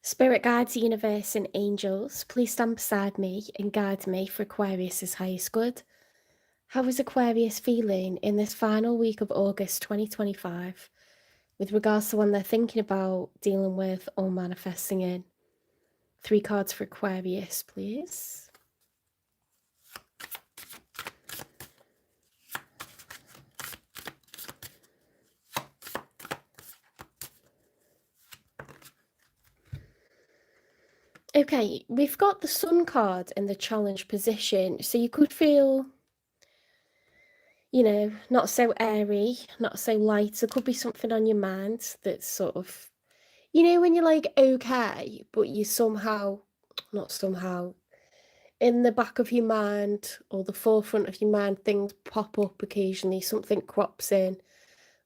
Spirit guides, universe, and angels, please stand beside me and guide me for Aquarius's highest good. How is Aquarius feeling in this final week of August 2025 with regards to when they're thinking about, dealing with, or manifesting in? 3 cards for Aquarius, please. Okay, we've got the Sun card in the challenge position, so you could feel, not so airy, not so light. There could be something on your mind that's sort of, when you're like, okay, but you not somehow, in the back of your mind or the forefront of your mind, things pop up occasionally, something crops in,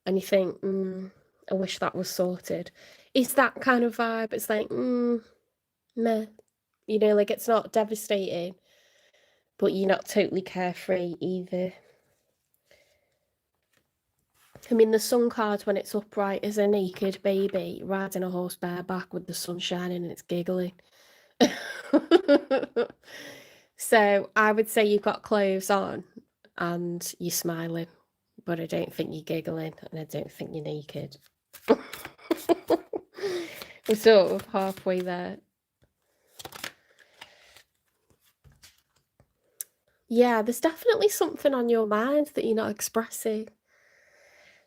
and you think, I wish that was sorted. It's that kind of vibe. It's like, meh. Like it's not devastating, but you're not totally carefree either. I mean, the Sun card, when it's upright, is a naked baby riding a horse bareback with the sun shining and it's giggling. So I would say you've got clothes on and you're smiling, but I don't think you're giggling and I don't think you're naked. We're sort of halfway there. Yeah, there's definitely something on your mind that you're not expressing.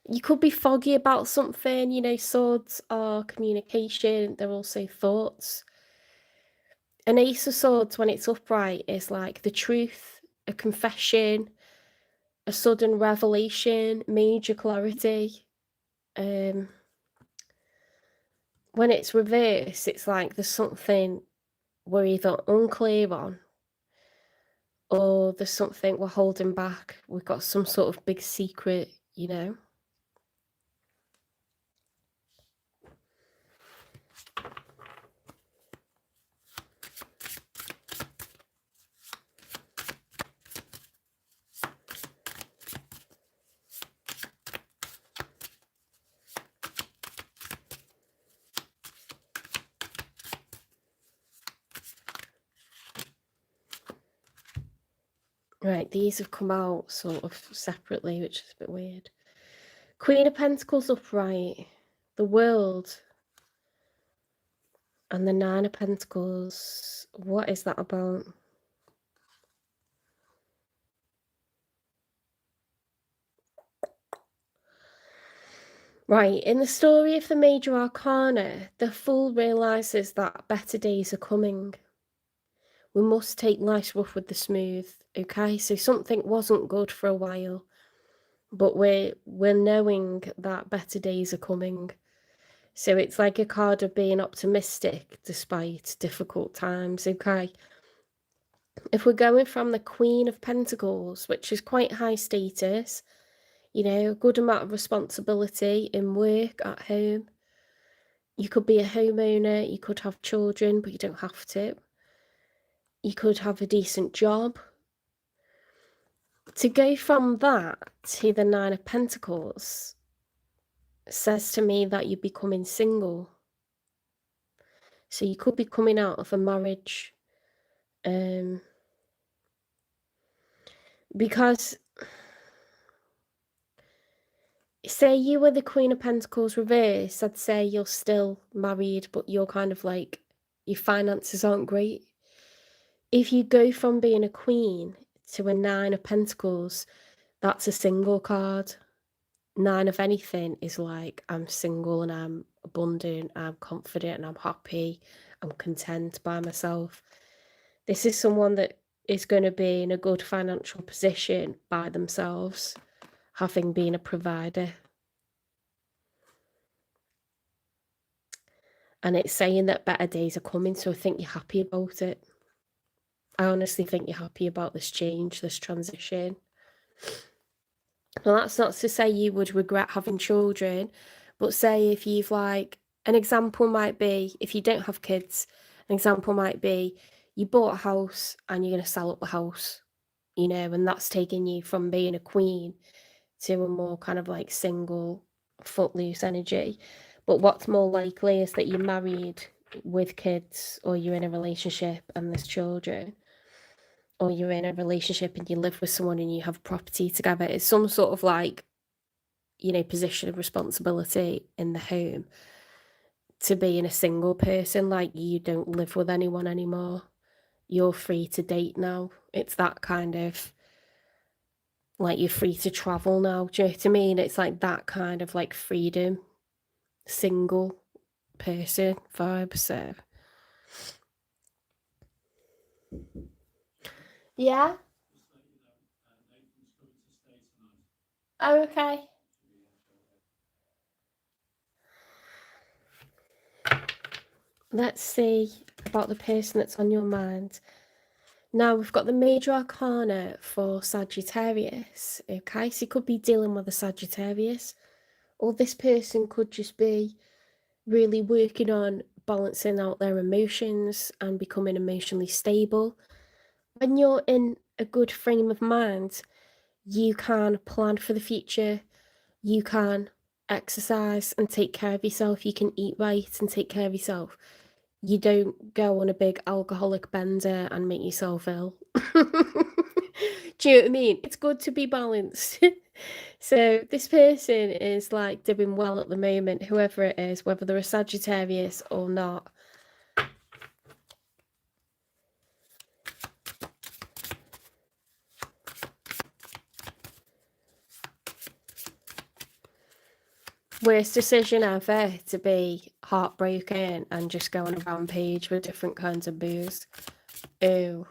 You could be foggy about something, swords are communication, they're also thoughts. An Ace of Swords, when it's upright, is like the truth, a confession, a sudden revelation, major clarity. When it's reversed, it's like there's something we're either unclear on, or there's something we're holding back. We've got some sort of big secret. Right, these have come out sort of separately, which is a bit weird. Queen of Pentacles upright, the World, and the Nine of Pentacles. What is that about? Right, in the story of the Major Arcana, the Fool realises that better days are coming. We must take life's rough with the smooth, okay? So something wasn't good for a while, but we're knowing that better days are coming. So it's like a card of being optimistic despite difficult times, okay? If we're going from the Queen of Pentacles, which is quite high status, a good amount of responsibility in work, at home. You could be a homeowner, you could have children, but you don't have to. You could have a decent job. To go from that to the Nine of Pentacles says to me that you're becoming single. So you could be coming out of a marriage. Because say you were the Queen of Pentacles reverse, I'd say you're still married, but you're kind of like, your finances aren't great. If you go from being a queen to a Nine of Pentacles, that's a single card. Nine of anything is like, I'm single and I'm abundant, I'm confident and I'm happy, I'm content by myself. This is someone that is going to be in a good financial position by themselves, having been a provider. And it's saying that better days are coming, so I think you're happy about it. I honestly think you're happy about this change, this transition. Now, that's not to say you would regret having children, but say if you've an example might be, if you don't have kids, an example might be you bought a house and you're going to sell up the house, and that's taking you from being a queen to a more kind of single, footloose energy. But what's more likely is that you're married with kids, or you're in a relationship and there's children, or you're in a relationship and you live with someone and you have property together. It's some sort of like, position of responsibility in the home to being a single person. Like, you don't live with anyone anymore. You're free to date now. It's that kind of, like, you're free to travel now. Do you know what I mean? It's like that kind of like freedom, single person vibe. So yeah. Oh, okay. Let's see about the person that's on your mind. Now we've got the major arcana for Sagittarius. Okay, so you could be dealing with a Sagittarius, or this person could just be really working on balancing out their emotions and becoming emotionally stable. When you're in a good frame of mind, you can plan for the future, you can exercise and take care of yourself, you can eat right and take care of yourself. You don't go on a big alcoholic bender and make yourself ill. Do you know what I mean? It's good to be balanced. So this person is like doing well at the moment, whoever it is, whether they're a Sagittarius or not. Worst decision ever, to be heartbroken and just go on a rampage with different kinds of booze. Ooh,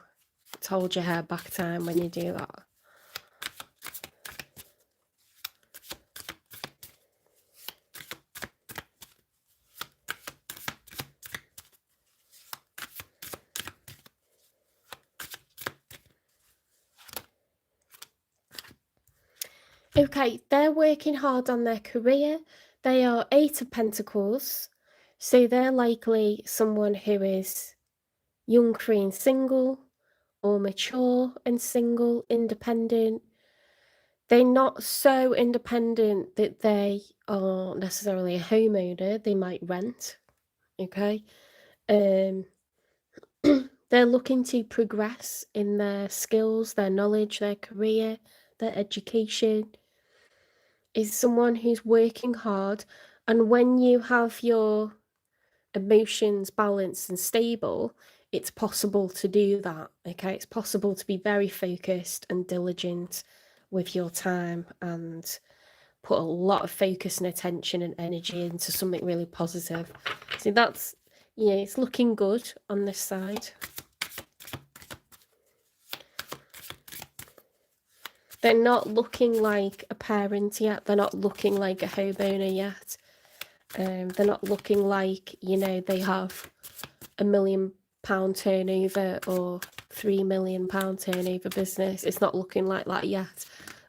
hold your hair back time when you do that. Okay, they're working hard on their career. They are 8 of Pentacles, so they're likely someone who is young, free and single, or mature and single, independent. They're not so independent that they are necessarily a homeowner. They might rent, okay? They're looking to progress in their skills, their knowledge, their career, their education. Is someone who's working hard, and when you have your emotions balanced and stable, it's possible to do that. Okay, it's possible to be very focused and diligent with your time and put a lot of focus and attention and energy into something really positive. So that's, it's looking good on this side. They're not looking like a parent yet. They're not looking like a homeowner yet. They're not looking like, they have £1 million turnover or £3 million turnover business. It's not looking like that yet,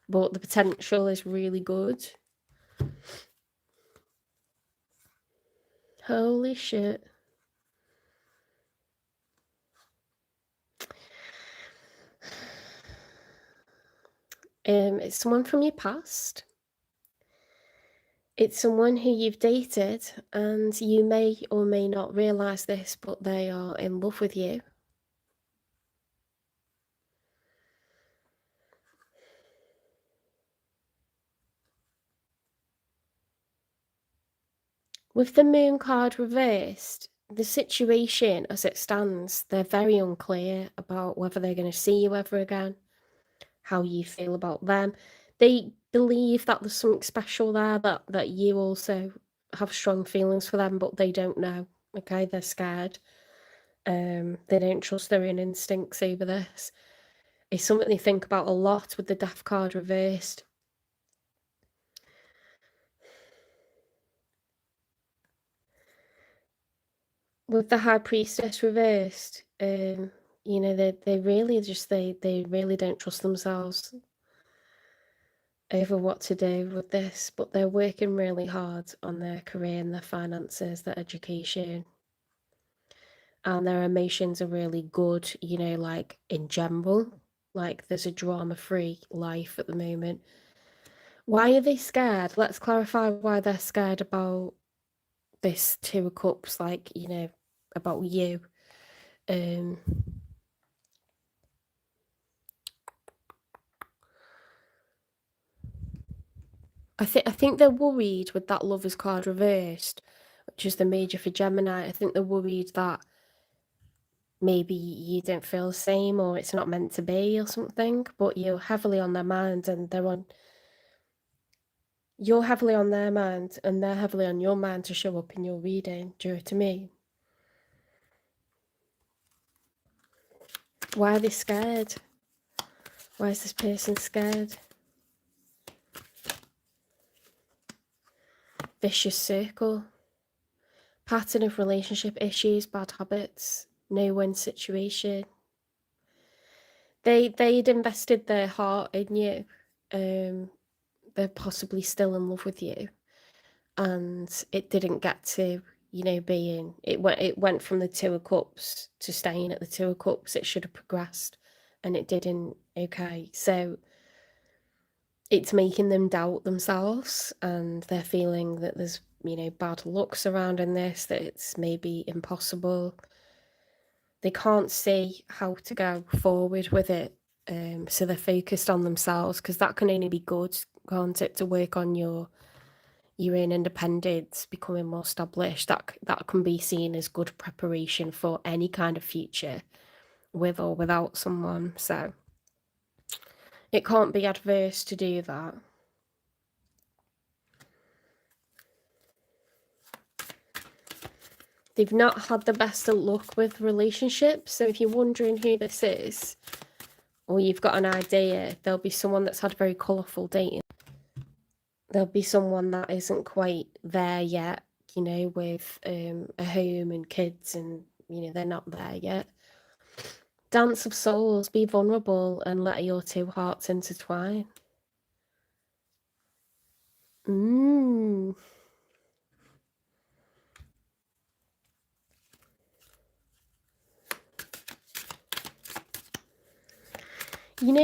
but the potential is really good. Holy shit. It's someone from your past. It's someone who you've dated, and you may or may not realise this, but they are in love with you. With the moon card reversed, the situation as it stands, they're very unclear about whether they're going to see you ever again, how you feel about them. They believe that there's something special there, that you also have strong feelings for them, but they don't know. Okay, they're scared. They don't trust their own instincts over this. It's something they think about a lot with the Death card reversed. With the High Priestess reversed, they really just they really don't trust themselves over what to do with this, but they're working really hard on their career and their finances, their education, and their emotions are really good, like in general. Like, there's a drama-free life at the moment. Why are they scared? Let's clarify why they're scared about this Two of Cups, like, about you. I think they're worried with that Lovers card reversed, which is the Major for Gemini. I think they're worried that maybe you don't feel the same, or it's not meant to be, or something, but you're heavily on their mind, and you're heavily on their mind, and they're heavily on your mind to show up in your reading. Do you know what I mean? Why are they scared? Why is this person scared? Vicious circle. Pattern of relationship issues, bad habits, no-win situation. They'd invested their heart in you. They're possibly still in love with you, and it didn't get to, being, it went from the Two of Cups to staying at the Two of Cups. It should have progressed, and it didn't. Okay, so it's making them doubt themselves, and they're feeling that there's, bad luck surrounding this, that it's maybe impossible. They can't see how to go forward with it, so they're focused on themselves, because that can only be good, can't it, to work on your own independence, becoming more established. That can be seen as good preparation for any kind of future, with or without someone. So it can't be adverse to do that. They've not had the best of luck with relationships. So if you're wondering who this is, or you've got an idea, there'll be someone that's had very colourful dating. There'll be someone that isn't quite there yet, with a home and kids, and, they're not there yet. Dance of Souls, be vulnerable and let your two hearts intertwine.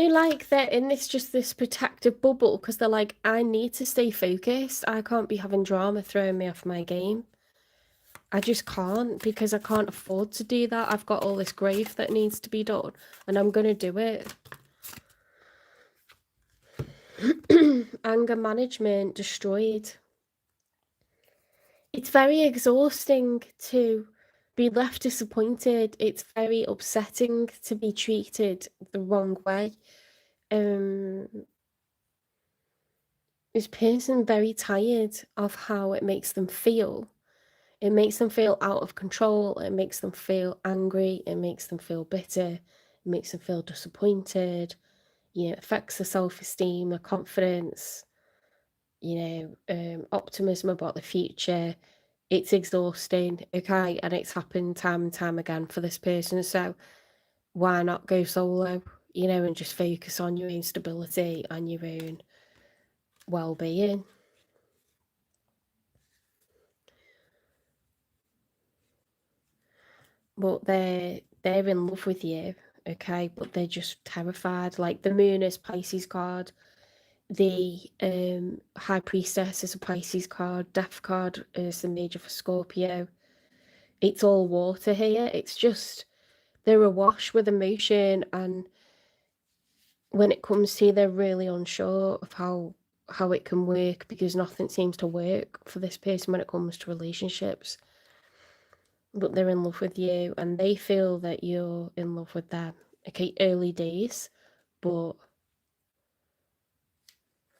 Like they're in this protective bubble, because they're like, I need to stay focused. I can't be having drama throwing me off my game. I just can't, because I can't afford to do that. I've got all this growth that needs to be done, and I'm going to do it. Anger management destroyed. It's very exhausting to be left disappointed. It's very upsetting to be treated the wrong way. This person very tired of how it makes them feel. It makes them feel out of control. It makes them feel angry. It makes them feel bitter. It makes them feel disappointed. It affects their self-esteem, their confidence, optimism about the future. It's exhausting, okay? And it's happened time and time again for this person. So why not go solo, and just focus on your own stability and your own well-being? But they're in love with you, okay? But they're just terrified. Like the Moon is Pisces card. The High Priestess is a Pisces card. Death card is the Major for Scorpio. It's all water here. It's just, they're awash with emotion, and when it comes to, they're really unsure of how it can work, because nothing seems to work for this person when it comes to relationships. But they're in love with you, and they feel that you're in love with them. Okay, early days, but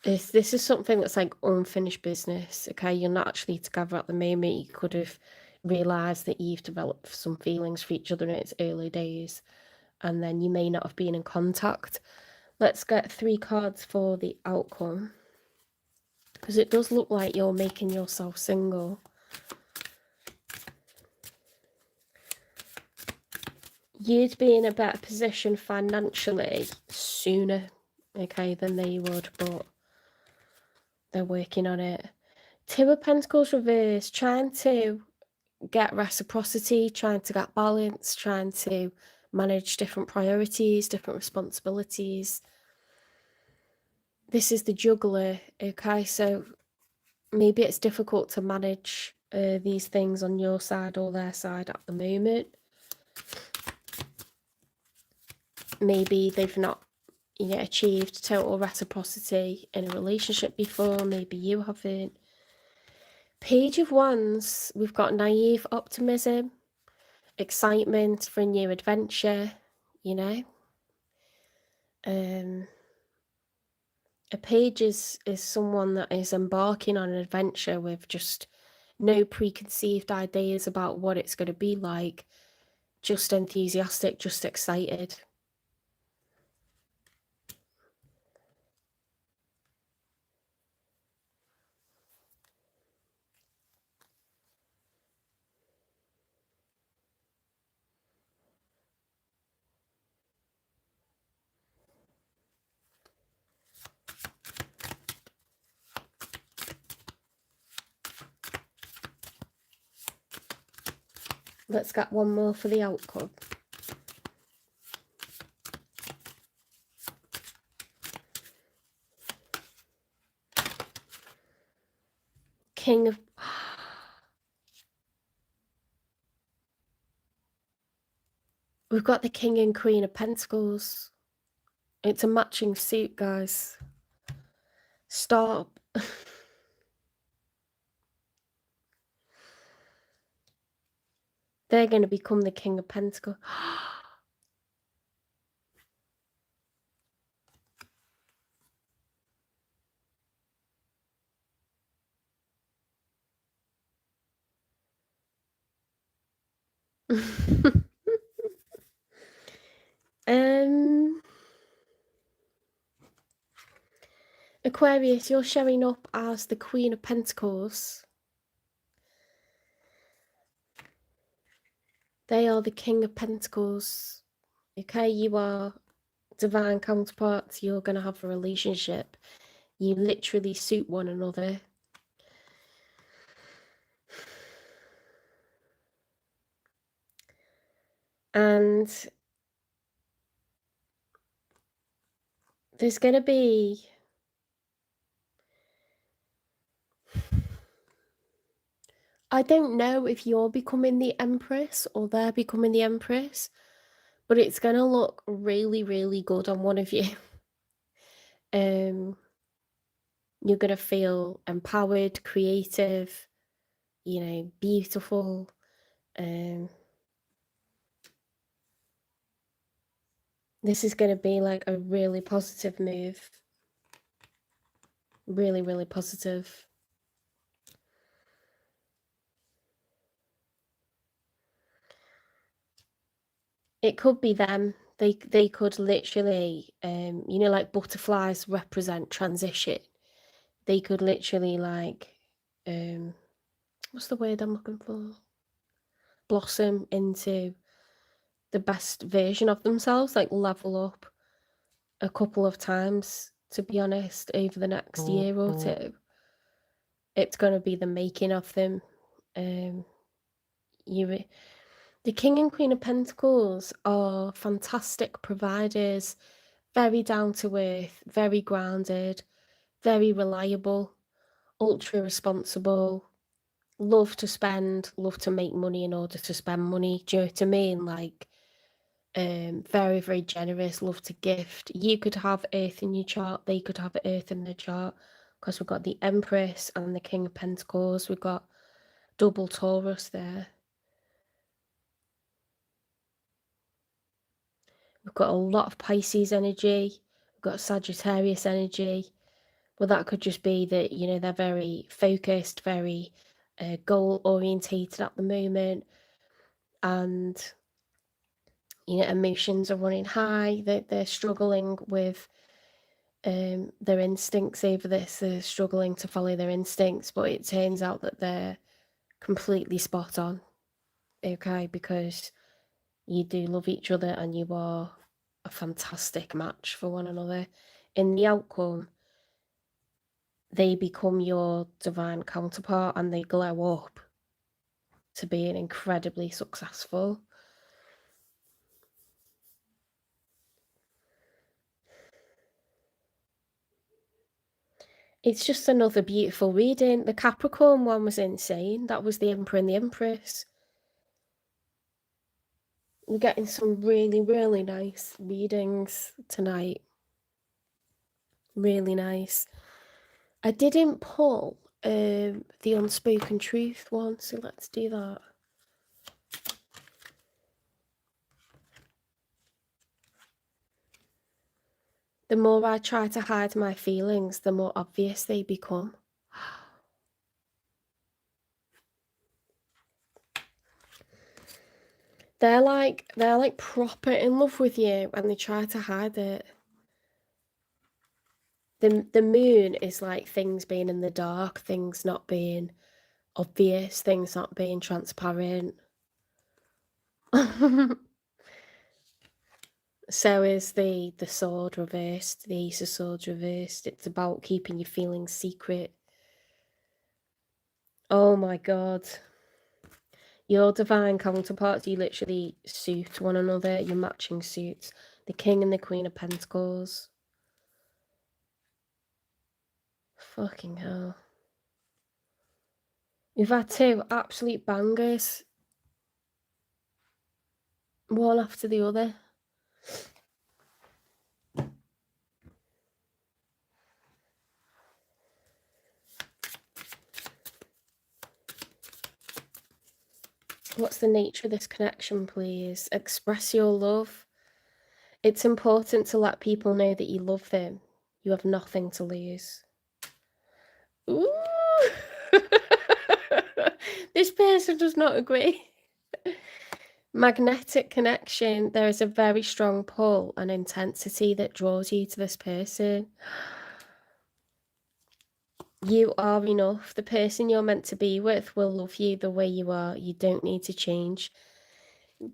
this is something that's like unfinished business. Okay, you're not actually together at the moment. You could have realised that you've developed some feelings for each other in its early days, and then you may not have been in contact. Let's get 3 cards for the outcome, because it does look like you're making yourself single. You'd be in a better position financially sooner, okay, than they would, but they're working on it. 2 of Pentacles reversed, trying to get reciprocity, trying to get balance, trying to manage different priorities, different responsibilities. This is the juggler, okay? So maybe it's difficult to manage these things on your side or their side at the moment. Maybe they've not achieved total reciprocity in a relationship before. Maybe you haven't. Page of Wands, we've got naive optimism, excitement for a new adventure, A page is someone that is embarking on an adventure with just no preconceived ideas about what it's going to be like, just enthusiastic, just excited. Let's get one more for the outcome. King of... We've got the King and Queen of Pentacles. It's a matching suit, guys. Stop. They're going to become the King of Pentacles. Aquarius, you're showing up as the Queen of Pentacles. They are the King of Pentacles. Okay, you are divine counterparts. You're going to have a relationship. You literally suit one another. And there's going to be... I don't know if you're becoming the Empress or they're becoming the Empress, but it's going to look really, really good on one of you. You're going to feel empowered, creative, beautiful. This is going to be like a really positive move. Really, really positive. It could be them. They could literally, like butterflies represent transition. They could literally like, what's the word I'm looking for? Blossom into the best version of themselves, like level up a couple of times, to be honest, over the next year or two. It's going to be the making of them. The King and Queen of Pentacles are fantastic providers, very down to earth, very grounded, very reliable, ultra responsible, love to spend, love to make money in order to spend money. Do you know what I mean? Like, very, very generous, love to gift. You could have Earth in your chart, they could have Earth in their chart, because we've got the Empress and the King of Pentacles. We've got double Taurus there. We've got a lot of Pisces energy. We've got Sagittarius energy. Well, that could just be that, they're very focused, very goal orientated at the moment. And, emotions are running high. They're struggling with their instincts over this. They're struggling to follow their instincts. But it turns out that they're completely spot on. Okay, because you do love each other and you are a fantastic match for one another. In the outcome, they become your divine counterpart and they glow up to being incredibly successful. It's just another beautiful reading. The Capricorn one was insane. That was the Emperor and the Empress. We're getting some really, really nice readings tonight. Really nice. I didn't pull the Unspoken Truth one, so let's do that. The more I try to hide my feelings, the more obvious they become. They're like proper in love with you and they try to hide it. The moon is like things being in the dark, things not being obvious, things not being transparent. So is the sword reversed, the Ace of Swords reversed. It's about keeping your feelings secret. Oh my god. Your divine counterparts, you literally suit one another, you're matching suits. The King and the Queen of Pentacles. Fucking hell. We've had two absolute bangers. One after the other. What's the nature of this connection, please? Express your love. It's important to let people know that you love them. You have nothing to lose. Ooh. This person does not agree. Magnetic connection. There is a very strong pull and intensity that draws you to this person. You are enough. The person you're meant to be with will love you the way you are. You don't need to change.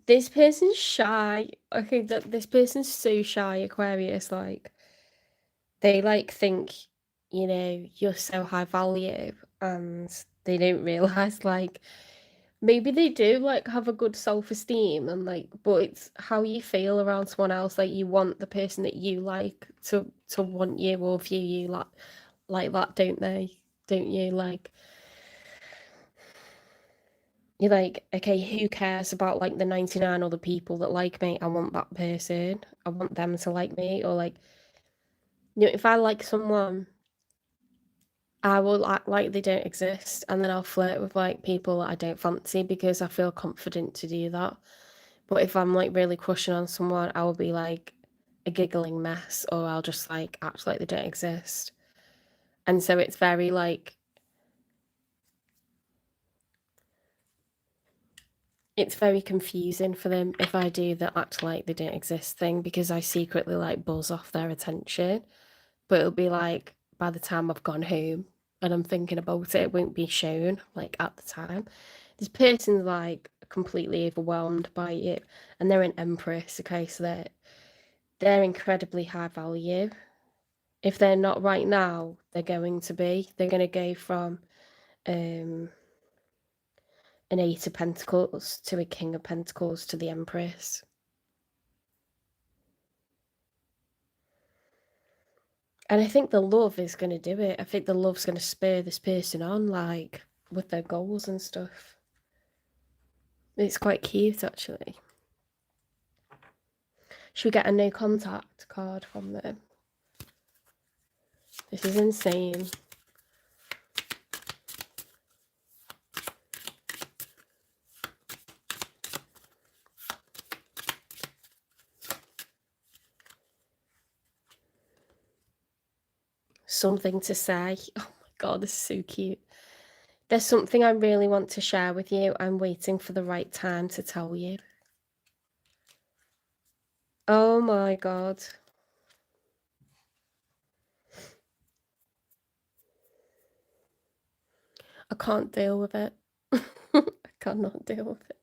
This person's shy. Okay, this person's so shy, Aquarius. Like, they like think, you know, you're so high value, and they don't realize like maybe they do like have a good self-esteem and like, but it's how you feel around someone else. Like, you want the person that you like to want you or view you like that, don't they? Don't you? Like, you're like, okay, who cares about like the 99 other people that like me? I want that person. I want them to like me. Or like, you know, if I like someone, I will act like they don't exist, and then I'll flirt with like people that I don't fancy because I feel confident to do that. But if I'm like really crushing on someone, I will be like a giggling mess, or I'll just like act like they don't exist. And so it's very like, it's very confusing for them if I do the act like they don't exist thing, because I secretly like buzz off their attention. But it'll be like by the time I've gone home and I'm thinking about it, it won't be shown like at the time. This person's like completely overwhelmed by it, and they're an Empress, okay, so they're incredibly high value. If they're not right now, they're going to be. They're going to go from an Eight of Pentacles to a King of Pentacles to the Empress. And I think the love is going to do it. I think the love's going to spur this person on, like, with their goals and stuff. It's quite cute, actually. Should we get a no contact card from them? This is insane. Something to say. Oh my god, this is so cute. There's something I really want to share with you. I'm waiting for the right time to tell you. Oh my god. I can't deal with it. I cannot deal with it.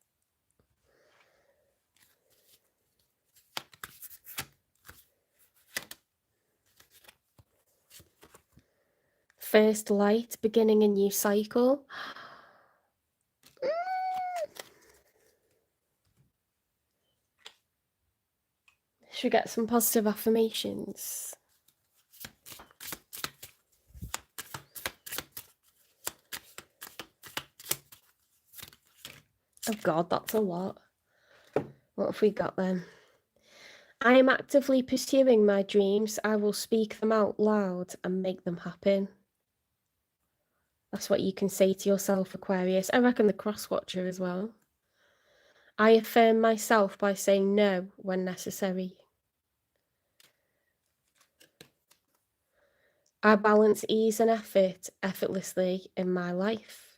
First light, beginning a new cycle. Should we get some positive affirmations? Oh God, that's a lot. What have we got then? I am actively pursuing my dreams. I will speak them out loud and make them happen. That's what you can say to yourself, Aquarius. I reckon the cross-watcher as well. I affirm myself by saying no when necessary. I balance ease and effort effortlessly in my life.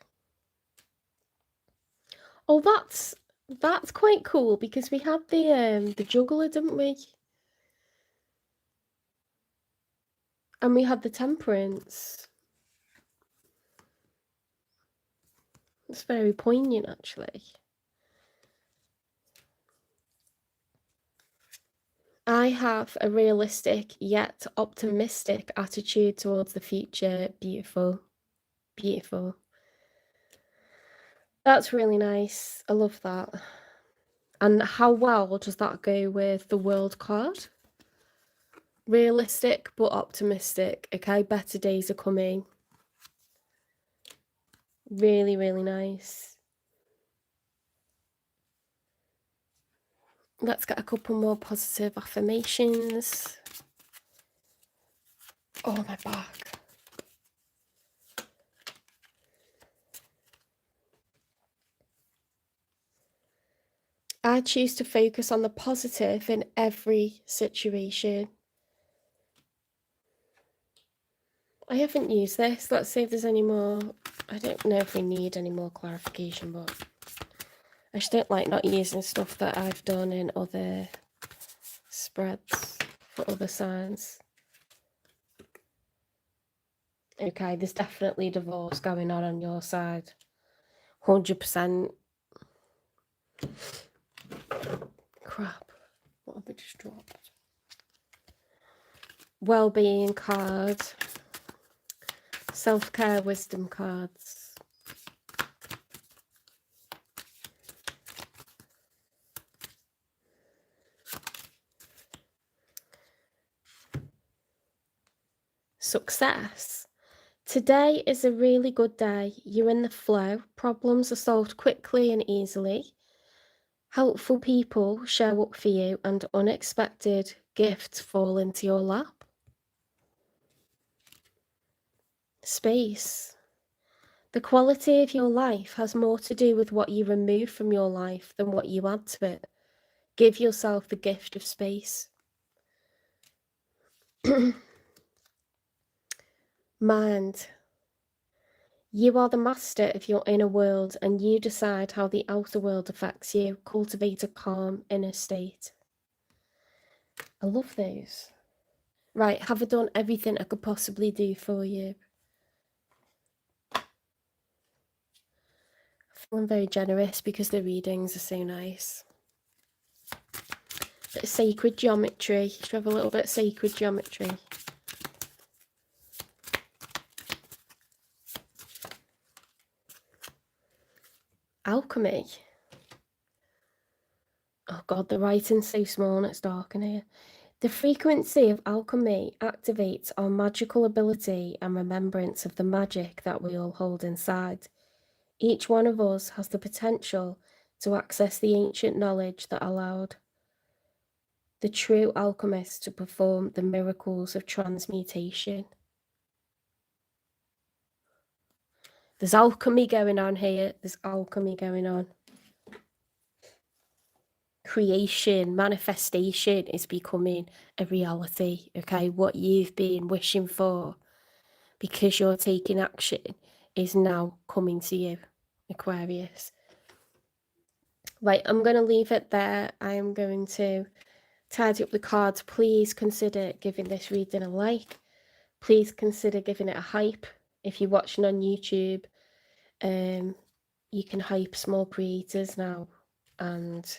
Oh, that's quite cool, because we had the juggler, didn't we? And we had the temperance. It's very poignant, actually. I have a realistic yet optimistic attitude towards the future. Beautiful. Beautiful. That's really nice. I love that. And how well does that go with the world card? Realistic but optimistic. Okay, better days are coming. Really, really nice. Let's get a couple more positive affirmations. Oh, my back. I choose to focus on the positive in every situation. I haven't used this. Let's see if there's any more. I don't know if we need any more clarification, but I just don't like not using stuff that I've done in other spreads for other signs. Okay, there's definitely divorce going on your side. 100%. Crap. What have I just dropped? Well-being card. Self-care wisdom cards. Success. Today is a really good day. You're in the flow. Problems are solved quickly and easily. Helpful people show up for you and unexpected gifts fall into your lap. Space. The quality of your life has more to do with what you remove from your life than what you add to it. Give yourself the gift of space. Mind. You are the master of your inner world, and you decide how the outer world affects you. Cultivate a calm inner state. I love those. Right, have I done everything I could possibly do for you? I'm feeling very generous because the readings are so nice. Bit of sacred geometry. Should we have a little bit of sacred geometry? Alchemy. Oh God, the writing's so small and it's dark in here. The frequency of alchemy activates our magical ability and remembrance of the magic that we all hold inside. Each one of us has the potential to access the ancient knowledge that allowed the true alchemist to perform the miracles of transmutation. There's alchemy going on here. There's alchemy going on. Creation, manifestation is becoming a reality, okay? What you've been wishing for, because you're taking action, is now coming to you, Aquarius. Right, I'm going to leave it there. I am going to tidy up the cards. Please consider giving this reading a like. Please consider giving it a hype. If you're watching on YouTube, you can hype small creators now and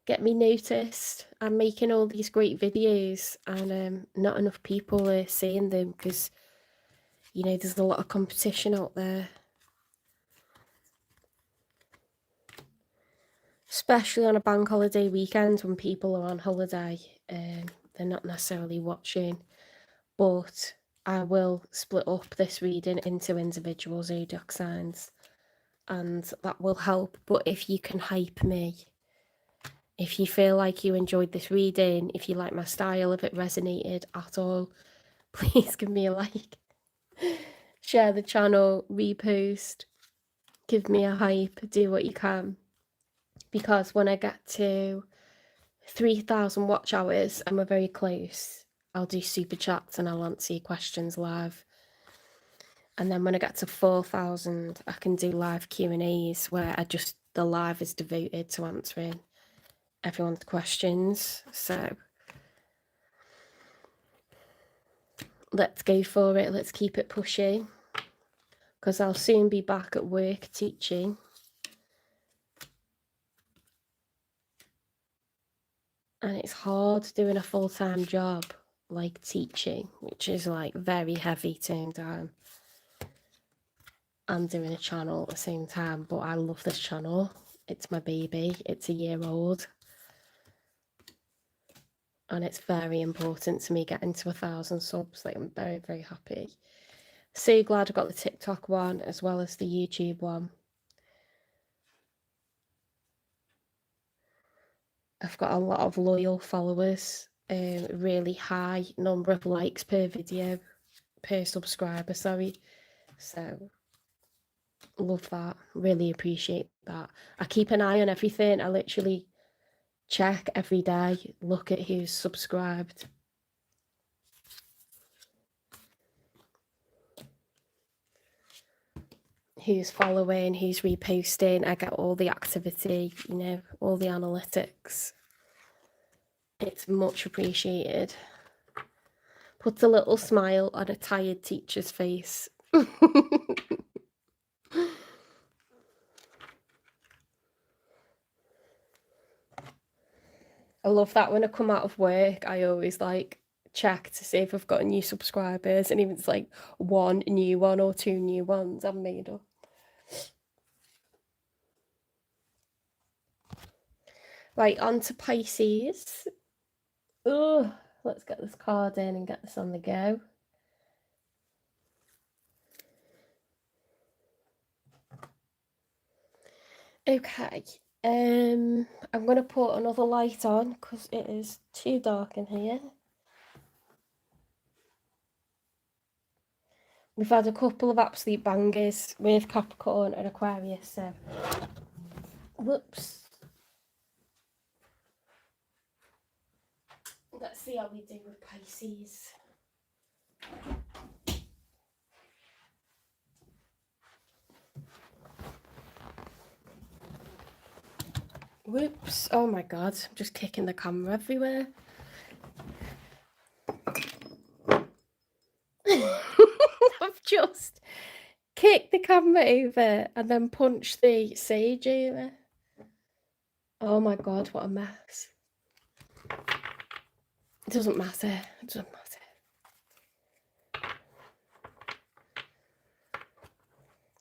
get me noticed. I'm making all these great videos and not enough people are seeing them because, you know, there's a lot of competition out there. Especially on a bank holiday weekend when people are on holiday, they're not necessarily watching. But I will split up this reading into individual zodiac signs and that will help. But if you can hype me, if you feel like you enjoyed this reading, if you like my style, if it resonated at all, please give me a like. Share the channel, repost, give me a hype, do what you can. Because when I get to 3,000 watch hours, and we're very close, I'll do super chats and I'll answer your questions live. And then when I get to 4,000, I can do live Q&As where the live is devoted to answering everyone's questions. So let's go for it. Let's keep it pushing, because I'll soon be back at work teaching. And it's hard doing a full-time job like teaching, which is like very heavy term time, and doing a channel at the same time. But I love this channel. It's my baby. It's a year old. And it's very important to me getting to 1,000 subs. Like, I'm very, very happy. So glad I got the TikTok one as well as the YouTube one. I've got a lot of loyal followers, really high number of likes per video, per subscriber, sorry. So, love that. Really appreciate that. I keep an eye on everything. I literally check every day, look at who's subscribed. Who's following, who's reposting. I get all the activity, you know, all the analytics. It's much appreciated. Puts a little smile on a tired teacher's face. I love that when I come out of work, I always like check to see if I've got new subscribers, and even if it's like one new one or two new ones, I've made up. Right, on to Pisces. Oh, let's get this card in and get this on the go. Okay, I'm going to put another light on because it is too dark in here. We've had a couple of absolute bangers with Capricorn and Aquarius, so whoops. Let's see how we do with Pisces. Whoops, oh my god, I'm just kicking the camera everywhere. I've just kicked the camera over and then punched the sage over. Oh my god, what a mess. It doesn't matter, it doesn't matter.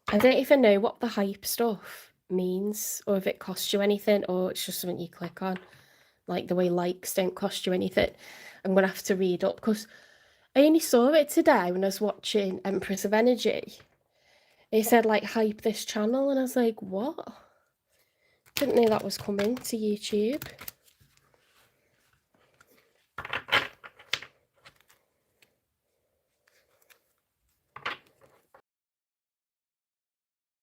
I don't even know what the hype stuff means, or if it costs you anything, or it's just something you click on. Like the way likes don't cost you anything. I'm going to have to read up, because I only saw it today when I was watching Empress of Energy. It said, like, hype this channel, and I was like, what? Didn't know that was coming to YouTube.